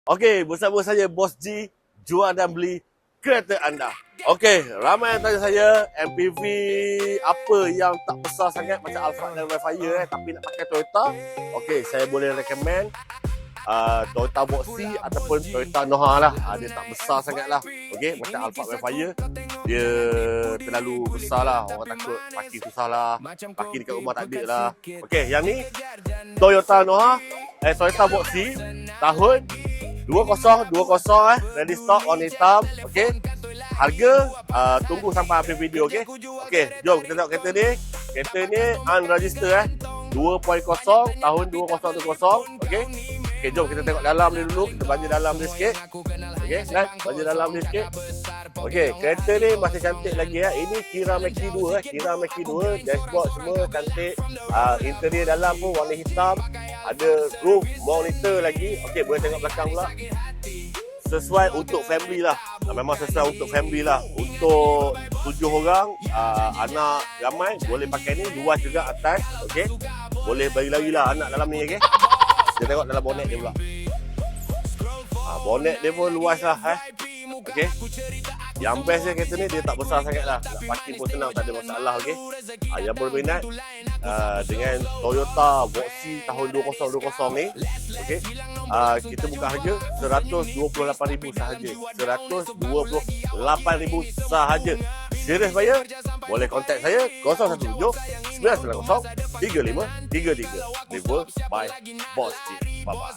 Okey, bersama saya Bos G, jual dan beli kereta anda. Okey, ramai yang tanya saya MPV apa yang tak besar sangat macam Alphard dan Wildfire tapi nak pakai Toyota. Okey, saya boleh recommend Toyota Boxy ataupun Toyota Noha lah. Dia tak besar sangat lah. Okey, macam Alphard Wildfire dia terlalu besar lah. Orang takut parking susah lah, parking dekat rumah tak ada lah. Okey, yang ni Toyota Noha, Toyota Boxy tahun 2020 ready stock on hitam. Okey, harga tunggu sampai habis video. Okey, jom kita tengok kereta ni. Kereta ni unregister 2.0 tahun 2020. Okey, jom kita tengok dalam ni dulu. Kita baju dalam ni sikit. Okey, kan? Baju dalam ni sikit. Okey, kereta ni masih cantik lagi ya. Ini Kira Maki 2 Kira Maki 2, dashboard semua cantik. Interior dalam pun warna hitam. Ada roof monitor lagi. Okey, boleh tengok belakang pula. Sesuai untuk family lah. Memang sesuai untuk family lah. Untuk 7 orang, anak ramai boleh pakai ni. Luas juga atas. Okey, boleh lari-lari lah anak dalam ni. Okey, kita tengok dalam bonet dia pula. Bonet dia pun luas lah. Okey, yang best dia kereta ni dia tak besar sangat lah. Nak parking pun senang, tak ada masalah. Okey, yang berminat dengan Toyota Boxy tahun 2020 ni, okey, kita buka harga 128,000 sahaja. 128,000 sahaja. Serius bayar? Boleh kontak saya 017 990 3533. Deliver by Boss G. Bye bye.